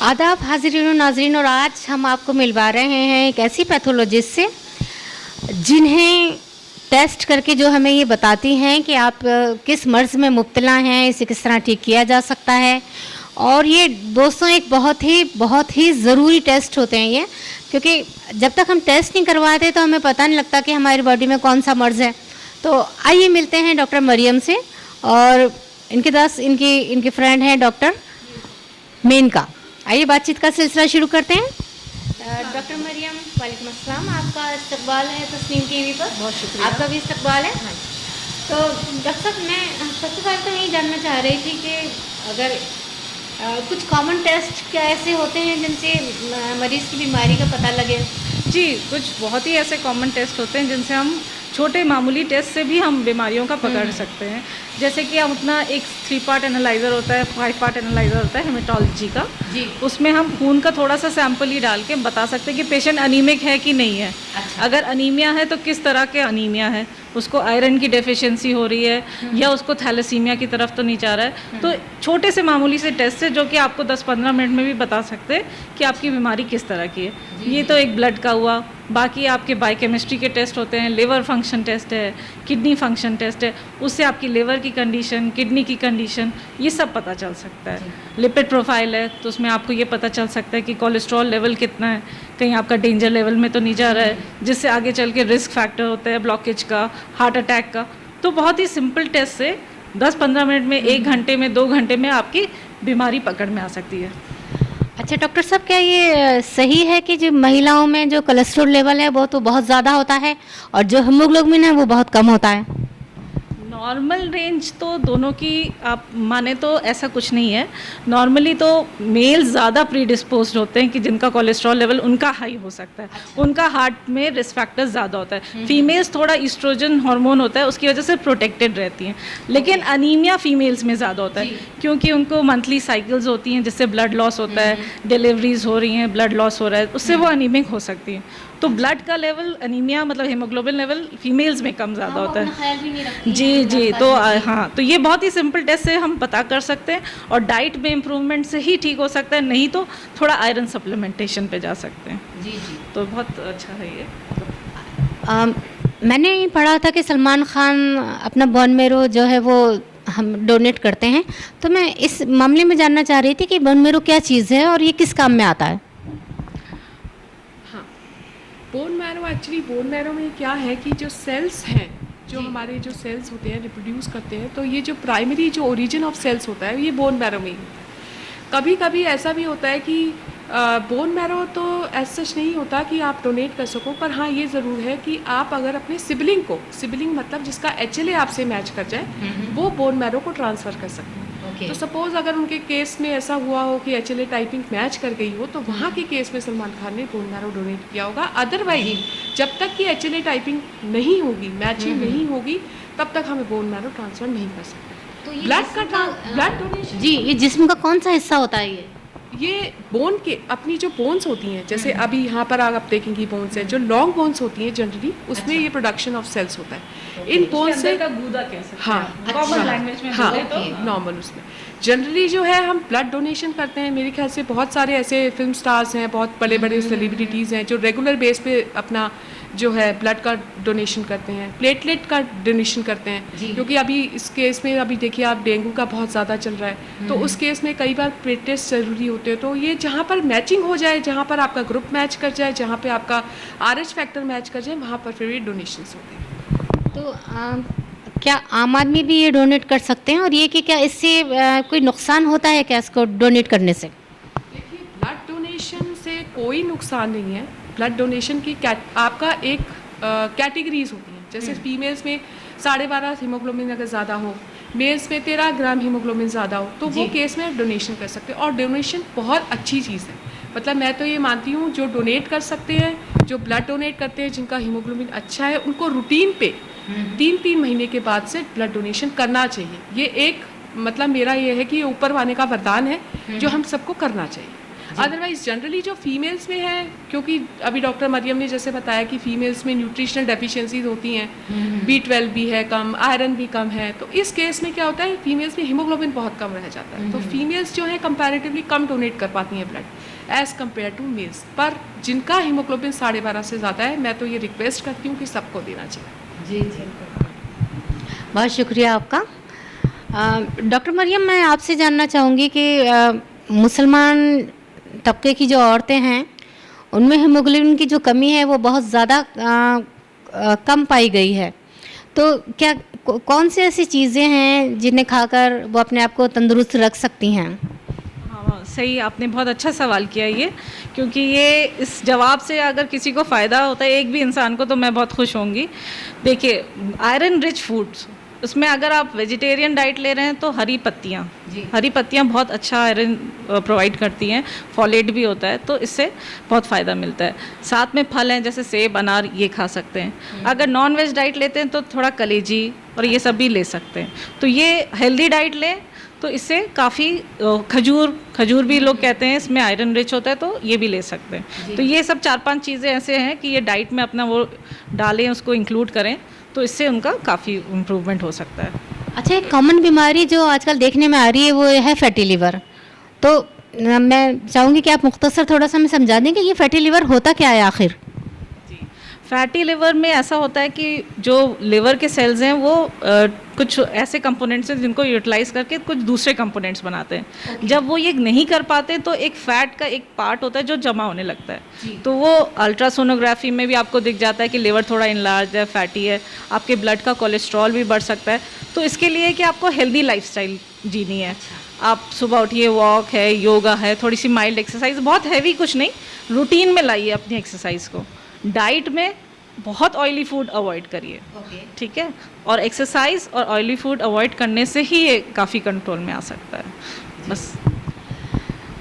आदाब हाज़रीन और नाज़रीन, और आज हम आपको मिलवा रहे हैं एक ऐसी पैथोलॉजिस्ट से जिन्हें टेस्ट करके जो हमें ये बताती हैं कि आप किस मर्ज़ में मुब्तला हैं, इसे किस तरह ठीक किया जा सकता है। और ये दोस्तों एक बहुत ही ज़रूरी टेस्ट होते हैं ये, क्योंकि जब तक हम टेस्ट नहीं करवाते तो हमें पता नहीं लगता कि हमारी बॉडी में कौन सा मर्ज़ है। तो आइए मिलते हैं डॉक्टर मरियम से, और इनके पास इनकी फ्रेंड हैं डॉक्टर मेनका। आइए बातचीत का सिलसिला शुरू करते हैं। डॉक्टर मरियम, वालेकुम अस्सलाम। आपका इस्तकबाल है तस्नीम टीवी पर। बहुत शुक्रिया। आपका भी इस्तकबाल है। हाँ। तो डॉक्टर साहब, मैं सबसे पहले तो यही जानना चाह रही थी कि अगर कुछ कॉमन टेस्ट क्या ऐसे होते हैं जिनसे मरीज़ की बीमारी का पता लगे? जी, कुछ बहुत ही ऐसे कॉमन टेस्ट होते हैं जिनसे हम छोटे मामूली टेस्ट से भी हम बीमारियों का पकड़ सकते हैं। जैसे कि हम अपना एक 3 पार्ट एनालाइज़र होता है, 5 पार्ट एनालाइज़र होता है हेमेटोलॉजी का। जी। उसमें हम खून का थोड़ा सा सैंपल ही डाल के बता सकते हैं कि पेशेंट अनीमिक है कि नहीं है। अच्छा। अगर अनीमिया है तो किस तरह के अनीमिया है, उसको आयरन की डेफिशिएंसी हो रही है या उसको थैलेसीमिया की तरफ तो नहीं जा रहा है। तो छोटे से मामूली से टेस्ट है जो कि आपको 10-15 मिनट में भी बता सकते हैं कि आपकी बीमारी किस तरह की है। ये तो एक ब्लड का हुआ। बाकी आपके बायोकेमिस्ट्री के टेस्ट होते हैं, लिवर फंक्शन टेस्ट है, किडनी फंक्शन टेस्ट है, उससे आपकी लिवर की कंडीशन, किडनी की कंडीशन, ये सब पता चल सकता है। लिपिड प्रोफाइल है तो उसमें आपको ये पता चल सकता है कि कोलेस्ट्रॉल लेवल कितना है, कहीं आपका डेंजर लेवल में तो नहीं जा रहा है, जिससे आगे चल के रिस्क फैक्टर होता है ब्लॉकेज का, हार्ट अटैक का। तो बहुत ही सिंपल टेस्ट से 10-15 मिनट में, 1 घंटे में, 2 घंटे में आपकी बीमारी पकड़ में आ सकती है। अच्छा डॉक्टर साहब, क्या ये सही है कि जो महिलाओं में जो कोलेस्ट्रॉल लेवल है वो तो बहुत ज़्यादा होता है और जो हीमोग्लोबिन है वो बहुत कम होता है? नॉर्मल रेंज तो दोनों की आप माने तो ऐसा कुछ नहीं है। नॉर्मली तो मेल ज़्यादा प्रीडिस्पोज्ड होते हैं कि जिनका कोलेस्ट्रॉल लेवल उनका हाई हो सकता है। अच्छा। उनका हार्ट में रिस्क फैक्टर ज़्यादा होता है। फीमेल्स थोड़ा ईस्ट्रोजन हार्मोन होता है, उसकी वजह से प्रोटेक्टेड रहती हैं। लेकिन अनीमिया फीमेल्स में ज़्यादा होता है क्योंकि उनको मंथली साइकिल्स होती हैं जिससे ब्लड लॉस होता है, डिलीवरीज हो रही हैं, ब्लड लॉस हो रहा है, उससे वो अनीमिक हो सकती हैं। तो ब्लड का लेवल, अनीमिया मतलब हीमोग्लोबिन लेवल फीमेल्स में कम ज़्यादा होता है। जी, तो हाँ, तो ये बहुत ही सिंपल टेस्ट से हम पता कर सकते हैं और डाइट में इम्प्रूवमेंट से ही ठीक हो सकता है, नहीं तो थोड़ा आयरन सप्लीमेंटेशन पे जा सकते हैं। जी। तो बहुत अच्छा है ये। मैंने ये पढ़ा था कि सलमान खान अपना बोन मेरो जो है वो हम डोनेट करते हैं, तो मैं इस मामले में जानना चाह रही थी कि बोन मेरो क्या चीज़ है और ये किस काम में आता है? हाँ, bone marrow actually bone marrow में क्या है कि जो सेल्स हैं, जो हमारे जो सेल्स होते हैं रिप्रोड्यूस करते हैं, तो ये जो प्राइमरी जो ओरिजिन ऑफ सेल्स होता है ये बोन मैरो में ही होता है। कभी कभी ऐसा भी होता है कि बोन मैरो तो ऐसा सच नहीं होता कि आप डोनेट कर सको, पर हाँ ये ज़रूर है कि आप अगर अपने सिबलिंग मतलब जिसका HLA आपसे मैच कर जाए, वो बोन मैरो को ट्रांसफ़र कर सकते हैं। तो सपोज़ अगर उनके केस में ऐसा हुआ हो कि HLA टाइपिंग मैच कर गई हो, तो वहाँ के केस में सलमान खान ने बोन मैरो डोनेट किया होगा। अदरवाइज जब तक कि HLA टाइपिंग नहीं होगी, मैचिंग नहीं होगी, तब तक हमें बोन मैरो ट्रांसफ़र नहीं कर सकते। तो ब्लड डोनेशन, जी, ये जिस्म का कौन सा हिस्सा होता है ये बोन के अपनी जो बोन्स होती हैं, जैसे अभी यहाँ पर आप देखेंगे बोन्स है, जो लॉन्ग बोन्स होती हैं जनरली, उसमें ये प्रोडक्शन ऑफ सेल्स होता है। इन बोन्स से गूदा कह सकते हैं। हाँ, कॉमन लैंग्वेज में बोले तो नॉर्मल उसमें जनरली जो है हम ब्लड डोनेशन करते हैं। मेरे ख्याल से बहुत सारे ऐसे फिल्म स्टार्स हैं, बहुत बड़े बड़े सेलिब्रिटीज़ हैं जो रेगुलर बेस पे अपना जो है ब्लड का डोनेशन करते हैं, प्लेटलेट का डोनेशन करते हैं। क्योंकि अभी इस केस में अभी देखिए आप, डेंगू का बहुत ज़्यादा चल रहा है, तो उस केस में कई बार प्लेटलेट्स ज़रूरी होते हैं। तो ये जहाँ पर मैचिंग हो जाए, जहाँ पर आपका ग्रुप मैच कर जाए, जहाँ पे आपका RH फैक्टर मैच कर जाए, वहाँ पर फिर ये डोनेशंस होते हैं। तो क्या आम आदमी भी ये डोनेट कर सकते हैं, और ये कि क्या इससे कोई नुकसान होता है क्या इसको डोनेट करने से? देखिए, ब्लड डोनेशन से कोई नुकसान नहीं है। ब्लड डोनेशन की आपका एक कैटेगरीज होती हैं। जैसे फीमेल्स में 12.5 हीमोग्लोबिन अगर ज़्यादा हो, मेल्स में 13 ग्राम हीमोग्लोबिन ज़्यादा हो, तो वो केस में डोनेशन कर सकते हैं। और डोनेशन बहुत अच्छी चीज़ है। मतलब मैं तो ये मानती हूँ जो डोनेट कर सकते हैं, जो ब्लड डोनेट करते हैं, जिनका हीमोग्लोबिन अच्छा है, उनको रूटीन पे 3-3 महीने के बाद से ब्लड डोनेशन करना चाहिए। ये एक मतलब मेरा ये है कि ये ऊपर वाले का वरदान है जो हम सबको करना चाहिए। अदरवाइज जनरली जो फीमेल्स में है, क्योंकि अभी डॉक्टर मरियम ने जैसे बताया कि फीमेल्स में न्यूट्रिशनल डेफिशिएंसीज होती हैं, B12 भी है कम, आयरन भी कम है, तो इस केस में क्या होता है फीमेल्स में हीमोग्लोबिन बहुत कम रह जाता है, तो फीमेल्स जो है कंपैरेटिवली कम डोनेट कर पाती हैं blood as compare to males. पर जिनका हीमोग्लोबिन 12.5 से ज़्यादा है, मैं तो ये रिक्वेस्ट करती हूँ कि सबको देना चाहिए। जी जी, बहुत शुक्रिया आपका। डॉक्टर मरियम, मैं आपसे जानना चाहूँगी कि मुसलमान तबके की जो औरतें हैं उनमें हीमोग्लोबिन की जो कमी है वो बहुत ज़्यादा कम पाई गई है, तो क्या कौन सी ऐसी चीज़ें हैं जिन्हें खाकर वो अपने आप को तंदुरुस्त रख सकती हैं? हाँ, सही, आपने बहुत अच्छा सवाल किया ये, क्योंकि ये इस जवाब से अगर किसी को फ़ायदा होता है, एक भी इंसान को, तो मैं बहुत खुश होंगी। देखिए, आयरन रिच फूड्स, उसमें अगर आप वेजिटेरियन डाइट ले रहे हैं तो हरी पत्तियाँ बहुत अच्छा आयरन प्रोवाइड करती हैं, फॉलेट भी होता है, तो इससे बहुत फ़ायदा मिलता है। साथ में फल हैं जैसे सेब, अनार, ये खा सकते हैं। अगर नॉन वेज डाइट लेते हैं तो थोड़ा कलेजी और ये सब भी ले सकते हैं। तो ये हेल्दी डाइट लें तो इससे काफ़ी, खजूर भी लोग कहते हैं इसमें आयरन रिच होता है, तो ये भी ले सकते हैं। तो ये सब 4-5 चीज़ें ऐसे हैं कि ये डाइट में अपना वो डालें, उसको इंक्लूड करें, तो इससे उनका काफ़ी इम्प्रूवमेंट हो सकता है। अच्छा, एक कॉमन बीमारी जो आजकल देखने में आ रही है वो है फैटी लिवर, तो मैं चाहूँगी कि आप मुख्तसर थोड़ा सा हमें समझा दें कि ये फैटी लिवर होता क्या है आखिर? फैटी लिवर में ऐसा होता है कि जो लिवर के सेल्स हैं वो कुछ ऐसे कंपोनेंट्स हैं जिनको यूटिलाइज करके कुछ दूसरे कंपोनेंट्स बनाते हैं। जब वो ये नहीं कर पाते तो एक फैट का एक पार्ट होता है जो जमा होने लगता है, तो वो अल्ट्रासोनोग्राफी में भी आपको दिख जाता है कि लिवर थोड़ा इनलार्ज है, फैटी है, आपके ब्लड का कोलेस्ट्रॉल भी बढ़ सकता है। तो इसके लिए कि आपको हेल्दी लाइफस्टाइल जीनी है, आप सुबह उठिए, वॉक है, योगा है, थोड़ी सी माइल्ड एक्सरसाइज, बहुत हैवी कुछ नहीं, रूटीन में लाइए अपनी एक्सरसाइज को। डाइट में बहुत ऑयली फूड अवॉइड करिए, ठीक है, और एक्सरसाइज और ऑयली फूड अवॉइड करने से ही ये काफ़ी कंट्रोल में आ सकता है, बस।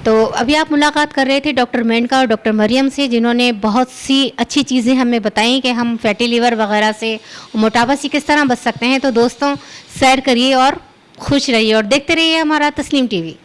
तो अभी आप मुलाकात कर रहे थे डॉक्टर मेनका और डॉक्टर मरियम से, जिन्होंने बहुत सी अच्छी चीज़ें हमें बताई कि हम फैटी लिवर वगैरह से, मोटापा से किस तरह बच सकते हैं। तो दोस्तों, सैर करिए और खुश रहिए और देखते रहिए हमारा तस्लीम टीवी।